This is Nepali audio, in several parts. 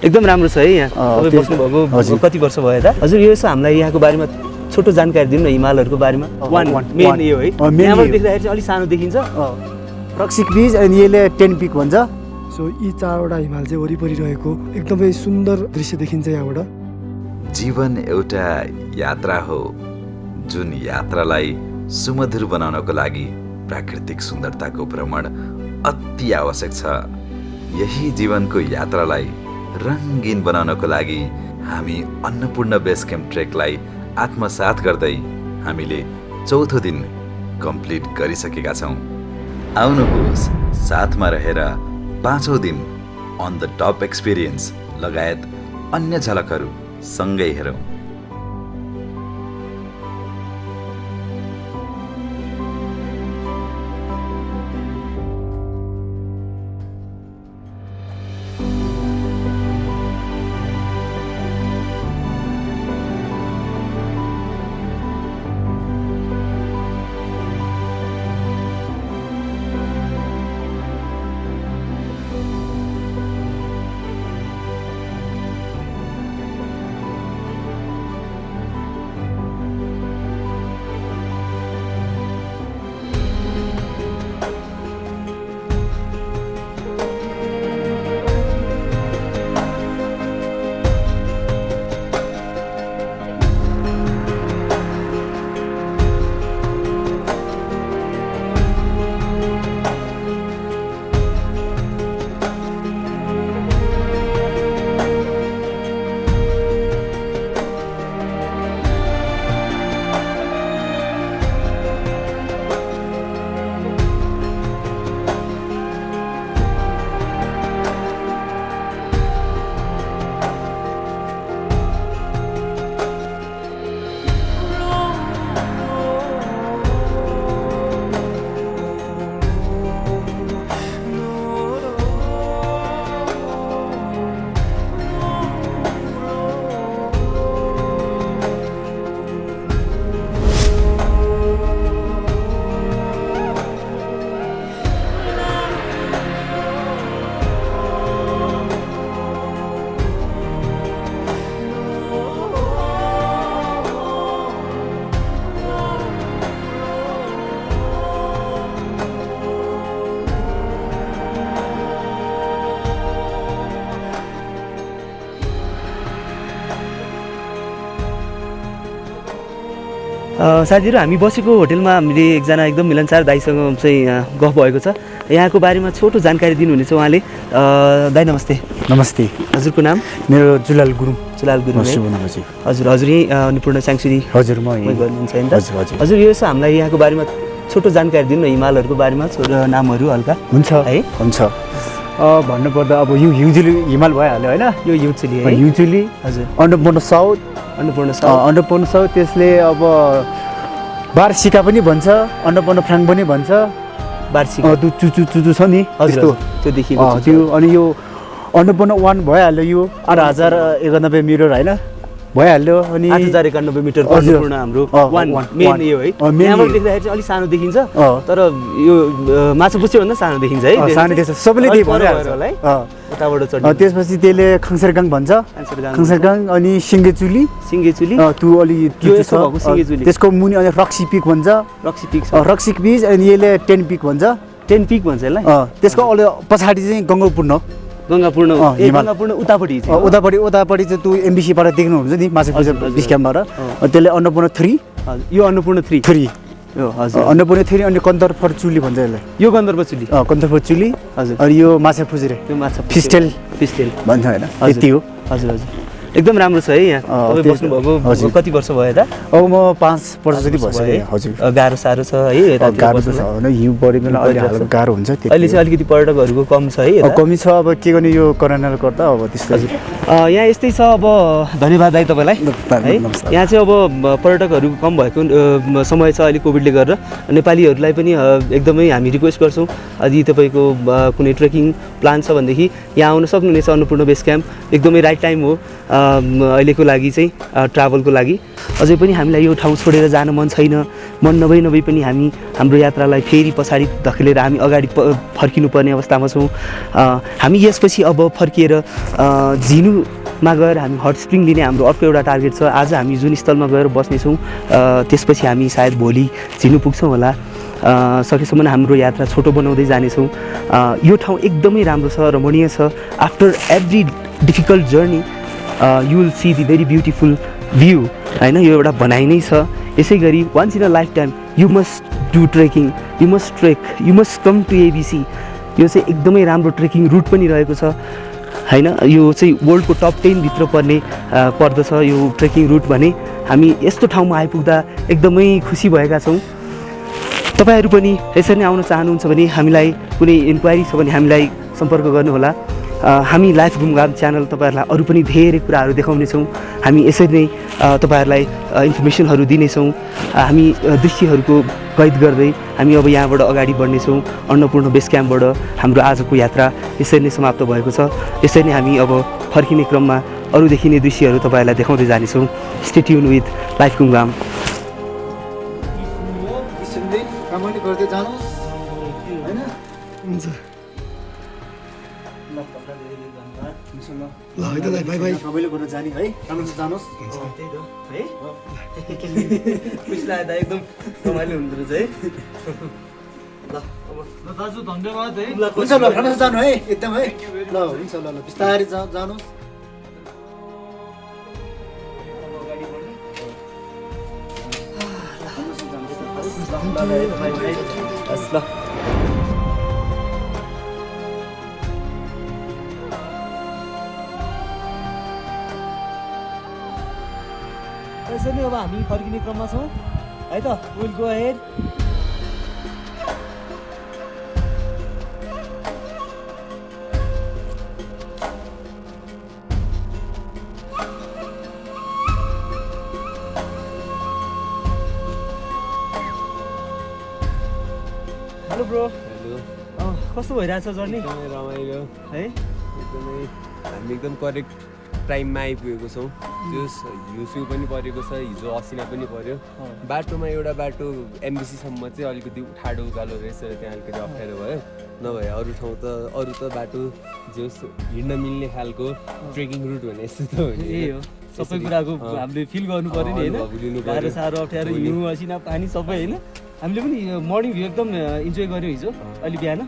एकदम राम्रो छ है यहाँ तपाईँ बस्नुभएको कति वर्ष भयो त हजुर यो यसो हामीलाई यहाँको बारेमा छोटो जानकारी दिनु न हिमालहरूको बारेमा वान मेन यो है यहाँबाट देख्दाखेरि चाहिँ अलिक सानो देखिन्छ रक्सिक बीच अनि यसले 10 पिक भन्छ सो यी 4वटा हिमाल चाहिँ वरिपरि रहेको एकदमै सुन्दर दृश्य देखिन्छ यहाँबाट जीवन एउटा यात्रा हो जुन यात्रालाई सुमधुर बनाउनको लागि प्राकृतिक सुन्दरताको भ्रमण अति आवश्यक छ यही जीवनको यात्रालाई रङ्गीन बनाउनको लागि हामी अन्नपूर्ण बेस क्याम्प ट्रेकलाई आत्मसात गर्दै हामीले चौथो दिन कम्प्लिट गरिसकेका छौँ आउनुहोस् साथमा रहेर 5औं दिन अन द टप एक्सपिरियन्स लगायत अन्य झलकहरू सँगै हेरौँ साथीहरु हामी बसेको होटलमा हामीले एकजना एकदम मिलनसार दाइसँग चाहिँ गफ भएको छ यहाँको बारेमा छोटो जानकारी दिनुहुनेछ उहाँले दाइ नमस्ते नमस्ते हजुरको नाम मेरो जुलाल गुरुङ हजुर हजुर यही अन्नपूर्ण स्याङ्क्चुरी हजुर म यही गर्नुहुन्छ हैन त हजुर यो यसो हामीलाई यहाँको बारेमा छोटो जानकारी दिनु न हिमालहरूको बारेमा छोटो नामहरू हल्का हुन्छ है हुन्छ भन्नुपर्दा अब यो हिउजुली हिमाल भइहाल्यो हैन यो हिउजुली है हिउजुली हजुर अन्नपूर्ण साउथ त्यसले अब वार्षिका पनि भन्छ अन्नपूर्ण फ्राङ पनि भन्छ वार्षिका चुचु छ नि त्यस्तो त्यो देखिएको त्यो अनि यो अन्नपूर्ण 1 भइहाल्यो यो 8091 मिटर हैन भइहाल्यो अनि 8091 मिटर अन्नपूर्ण हाम्रो 1 मेन यो है यहाँबाट देख्दाखेरि चाहिँ अलि सानो देखिन्छ तर यो माछापुच्छ्रे भन्दा सानो देखिन्छ है सानो देखिन्छ सबैले त्यही भनिरहेको होला है उताबाट चढ्नु त्यसपछि त्यसले खङसेरगाङ भन्छ खङसेरगाङ अनि सिङ्गेचुली त्यो अलि त्यसको मुनि अनि रक्सी पिक भन्छ रक्सी पिक अनि यसले 10 पिक भन्छ 10 पिक भन्छ यसलाई त्यसको अलि पछाडि चाहिँ गङ्गापूर्ण उतापट्टि चाहिँ त्यो एमबिसीबाट देख्नुहुन्छ नि माछापुच्छ्रे बेस क्याम्पबाट त्यसले अन्नपूर्ण 3 यो अन्नपूर्ण 3 हजुर अन्नपूर्ण 3 अनि कन्दर्प चुली भन्छ यसलाई यो कन्दर्प चुली हजुर अनि यो माछापुच्छ्रे त्यो माछा फिस्टेल भन्छ हैन त्यति हो हजुर एकदम राम्रो छ है यहाँ तपाईँ बस्नुभएको कति वर्ष भयो त अब म 5 वर्ष जति भइसक्यो हजुर गाह्रो साह्रो छ है गाह्रो छ हैन हिउँ बढेकोले अलि हालको गाह्रो हुन्छ अहिले चाहिँ अलिकति पर्यटकहरूको कम छ है कमी छ अब के गर्ने यो कोरोनाले गर्दा अब त्यस्तै यहाँ यस्तै छ अब धन्यवाद दाइ तपाईलाई है यहाँ चाहिँ अब पर्यटकहरू कम भएको समय छ अहिले कोभिडले गर्दा नेपालीहरूलाई पनि एकदमै हामी रिक्वेस्ट गर्छौँ यदि तपाईँको कुनै ट्रेकिङ प्लान छ भनेदेखि यहाँ आउन सक्नुहुनेछ अन्नपूर्ण बेस क्याम्प एकदमै राइट टाइम हो अहिलेको लागि चाहिँ ट्राभलको लागि। अझै पनि हामीलाई यो ठाउँ छोडेर जान मन छैन, मन नभई पनि हामी हाम्रो यात्रालाई फेरि पछाडि धकेलेर हामी अगाडि फर्किनुपर्ने अवस्थामा छौँ। हामी यसपछि अब फर्किएर झिनुमा गएर हामी हट स्प्रिङ लिने हाम्रो अर्को एउटा टार्गेट छ। आज हामी जुन स्थलमा गएर बस्नेछौँ त्यसपछि हामी सायद भोलि झिनु पुग्छौँ होला। सकेसम्म हाम्रो यात्रा छोटो बनाउँदै जानेछौँ। यो ठाउँ एकदमै राम्रो छ, रमणीय छ। After every difficult journey you will see the very beautiful view होइन, यो एउटा भनाइ नै छ। यसै गरी once in a lifetime you must do trekking, you must trek, you must come to ABC. यो चाहिँ एकदमै राम्रो ट्रेकिङ रुट पनि रहेको छ होइन। यो चाहिँ वर्ल्डको टप 10 भित्र पर्दछ यो ट्रेकिङ रुट भने। हामी यस्तो ठाउँमा आइपुग्दा एकदमै खुसी भएका छौँ। तपाईँहरू पनि यसरी नै आउन चाहनुहुन्छ भने हामीलाई कुनै इन्क्वायरी छ भने हामीलाई सम्पर्क गर्नुहोला। हामी लाइफ घुमघाम च्यानल तपाईँहरूलाई अरू पनि धेरै कुराहरू देखाउनेछौँ। हामी यसरी नै तपाईँहरूलाई इन्फर्मेसनहरू दिनेछौँ। हामी दृश्यहरूको कैद गर्दै हामी अब यहाँबाट अगाडि बढ्नेछौँ। अन्नपूर्ण बेस क्याम्पबाट हाम्रो आजको यात्रा यसरी नै समाप्त भएको छ। यसरी नै हामी अब फर्किने क्रममा अरू देखिने दृश्यहरू तपाईँहरूलाई देखाउँदै जानेछौँ। स्टे ट्युन विथ लाइफ घुमघाम। गर्दै जानुहोस् हैन। हुन्छ ल है त दाइ, बाई बाई। रमाइलो गर्न जाने है, राम्रो जानुहोस्। त्यही त है खुसी लाग्दा एकदम रमाइलो हुँदो रहेछ है। ल दाजु धन्यवाद है। हुन्छ ल, राम्रो जानु है एकदम है। ल हुन्छ, ल ल बिस्तारै जानुहोस्। यसरी नै अब हामी फर्किने क्रममा छौँ है त। Will go ahead. Hello bro. Hello. कस्तो भइरहेछ जर्नी? एकदमै रमाइलो है, एकदमै। हामी एकदम करेक्ट टाइममा आइपुगेको छौँ। हिउँसिउ पनि परेको छ, हिजो असिना पनि पर्यो। बाटोमा एउटा बाटो एमबिसीसम्म चाहिँ अलिकति ठाडो उकालो रहेछ र त्यहाँ अलिकति अप्ठ्यारो भयो। नभए अरू ठाउँ त बाटो जे हिँड्न मिल्ने खालको ट्रेकिङ रुट भने यस्तो त हो नि। यही हो, सबै कुराको हामीले फिल गर्नु पऱ्यो नि होइन। गाह्रो साह्रो अप्ठ्यारो हिउँ असिना पानी सबै होइन। हामीले पनि मर्निङ भ्यू एकदम इन्जोय गऱ्यौँ हिजो अलि बिहान।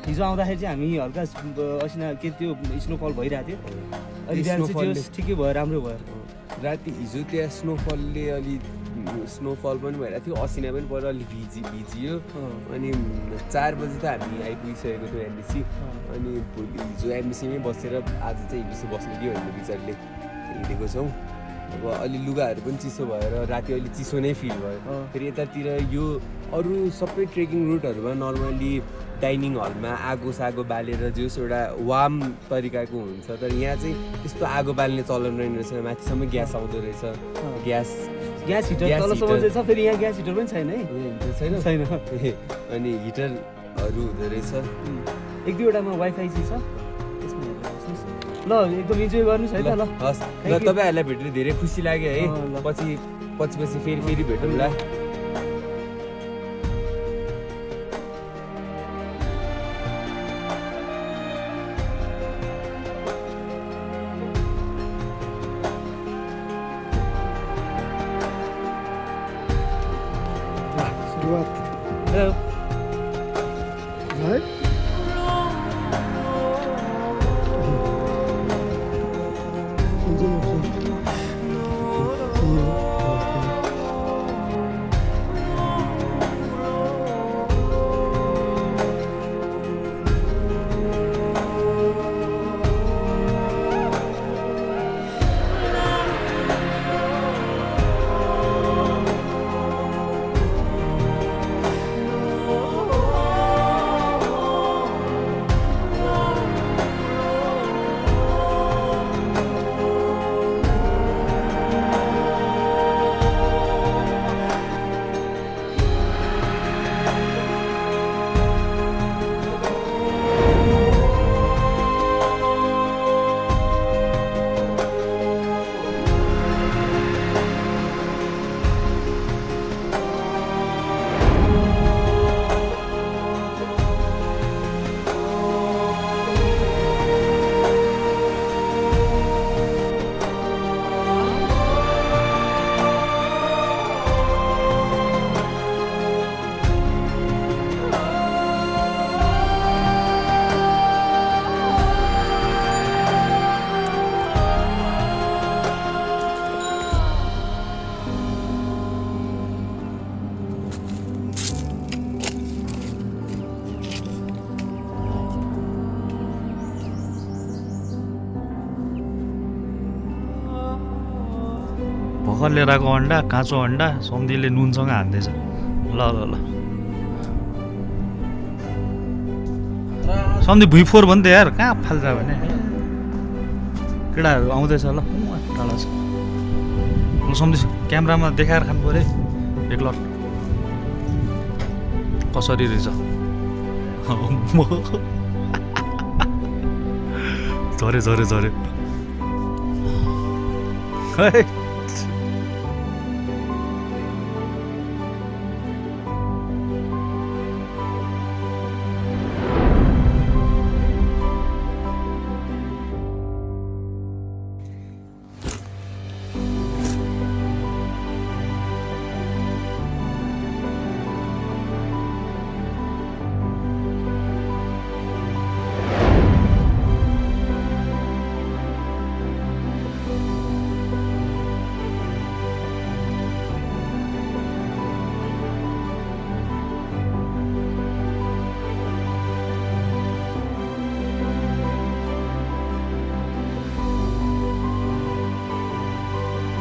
हिजो आउँदाखेरि चाहिँ हामी हल्का असिना के त्यो स्नोफल भइरहेको थियो। अलि बिहान चाहिँ ठिकै भयो, राम्रो भयो। राति हिजो त्यहाँ स्नोफलले अलि स्नोफल पनि भइरहेको थियो, असिना पनि पऱ्यो, अलिक भिजियो। अनि 4 बजी त हामी आइपुगिसकेको थियौँ एमबिसी। अनि भोलि हिजो एमबिसीमै बसेर आज चाहिँ एमबिसी बस्ने कि होइन विचारले हिँडेको छौँ। अब अलि लुगाहरू पनि चिसो भएर राति अलि चिसो नै फिल भयो। फेरि यतातिर यो अरू सबै ट्रेकिङ रुटहरूमा नर्मली डाइनिङ हलमा आगो सागो बालेर जोस् एउटा वार्म तरिकाको हुन्छ, तर यहाँ चाहिँ त्यस्तो आगो बाल्ने चलन रहेन रहेछ। माथिसम्म ग्यास आउँदो रहेछ। ग्यास हिटर तलसम्म चाहिँ छ, फेरि यहाँ ग्यास हिटर पनि छैन है। छैन छैन। अनि हिटरहरू हुँदो रहेछ। 1-2वटामा वाइफाई चाहिँ छ त्यसमा हेरेर बस्नुहोस्। ल एकदम इन्जोय गर्नुहोस् है त। ल हस् ल, तपाईँहरूलाई भेटेर धेरै खुसी लाग्यो है। पछि फेरि भेटौँला। सुरुवात हेलो है। भर्खर लिएर आएको अन्डा, काँचो अन्डा सम्धीले नुनसँग हान्दैछ। ल ल ल सम्धि भुइँ4 भन्नु त यार, कहाँ फाल्छ भने केटाहरू आउँदैछ ल, टाढा छ। ल सम्धि क्यामेरामा देखाएर खानु पऱ्यो है एक लट कसरी रहेछ। झरे झरे झरे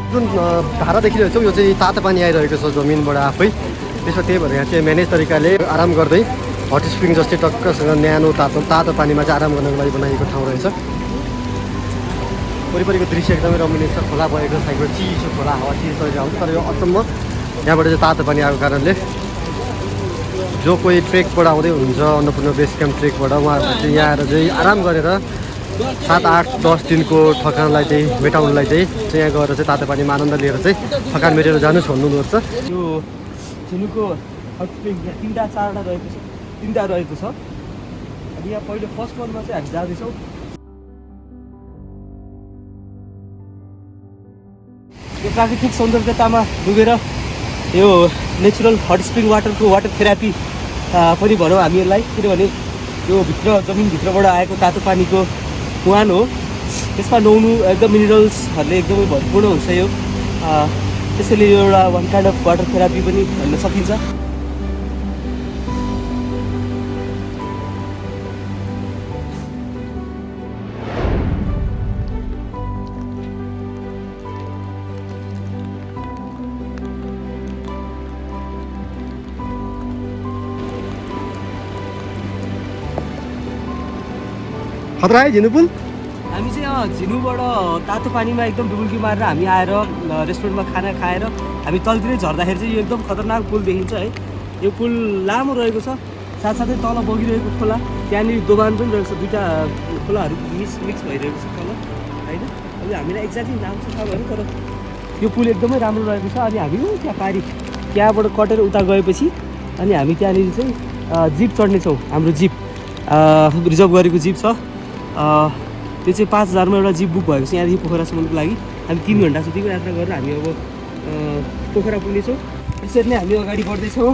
जुन धारा देखिरहेको छौँ यो चाहिँ तातो पानी आइरहेको छ जमिनबाट आफै। त्यसो त्यही भएर यहाँ चाहिँ म्यानेज तरिकाले आराम गर्दै हट स्प्रिङ जस्तै टक्कसँग न्यानो तातो पानीमा चाहिँ आराम गर्नको लागि बनाइएको ठाउँ रहेछ। वरिपरिको दृश्य एकदमै रमणीय छ, खोला भएको साइडबाट चिसो खोला, हावा चिसो तरिका आउँछ। तर यो अचम्म यहाँबाट चाहिँ तातो पानी आएको कारणले जो कोही ट्रेकबाट आउँदै हुनुहुन्छ अन्नपूर्ण बेस क्याम्प ट्रेकबाट उहाँहरूले चाहिँ यहाँ आएर चाहिँ आराम गरेर 7, 8, 10 दिनको थकानलाई चाहिँ मेटाउनलाई चाहिँ यहाँ गएर चाहिँ तातो पानीमा आनन्द लिएर चाहिँ थकान मेटेर जानुहोस् भन्नुहुन्छ। यो झिनुको हट स्प्रिङ यहाँ 3टा 4वटा रहेको छ, 3टा रहेको छ। अनि यहाँ पहिलो फर्स्ट वानमा चाहिँ हामी जाँदैछौँ। यो प्राकृतिक सौन्दर्यतामा डुबेर यो natural hot spring water therapy पनि भनौँ हामीहरूलाई, किनभने यो भित्र जमिनभित्रबाट आएको तातो पानीको मुहान हो। त्यसमा नुहाउनु एकदम मिनरल्सहरूले एकदमै भरपूर्ण हुन्छ यो, त्यसैले यो एउटा one kind of water therapy पनि भन्न सकिन्छ। खतरा है झिनु पुल। हामी चाहिँ झिनुबाट तातो पानीमा एकदम डुबुल्की मारेर हामी आएर रेस्टुरेन्टमा खाना खाएर हामी तलतिरै झर्दाखेरि चाहिँ यो एकदम खतरनाक पुल देखिन्छ है। यो पुल लामो रहेको छ, साथसाथै तल बगिरहेको खोला, त्यहाँनिर दोभान पनि रहेको छ, 2टा खोलाहरू मिक्स भइरहेको छ तल होइन। अब हामीलाई एक्ज्याक्टली नाम चाहिँ थाहा भएन, तर यो पुल एकदमै राम्रो रहेको छ। अनि हामी त्यहाँ पारि त्यहाँबाट कटेर उता गएपछि अनि हामी त्यहाँनिर चाहिँ जिप चढ्नेछौँ। हाम्रो जिप रिजर्भ गरेको जिप छ, त्यो चाहिँ 5000मा एउटा जिप बुक भएको छ यहाँदेखि पोखरासम्मको लागि। हामी 3 घन्टा जतिको यात्रा गरेर हामी अब पोखरा पुग्नेछौँ। त्यसरी नै हामी अगाडि बढ्दैछौँ।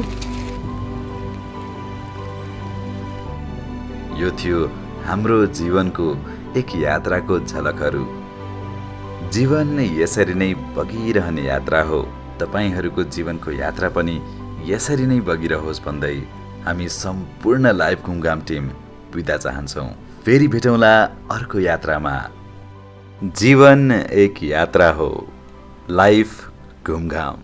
यो थियो हाम्रो जीवनको एक यात्राको झलकहरू। जीवन यसरी नै बगिरहने यात्रा हो। तपाईहरूको जीवनको यात्रा पनि यसरी नै बगिरहोस् भन्दै हामी सम्पूर्ण लाइभ घुमघाम टिम बिदा चाहन्छौँ। फेरि भेटौँला अर्को यात्रामा। जीवन एक यात्रा हो। लाइफ घुमघाम।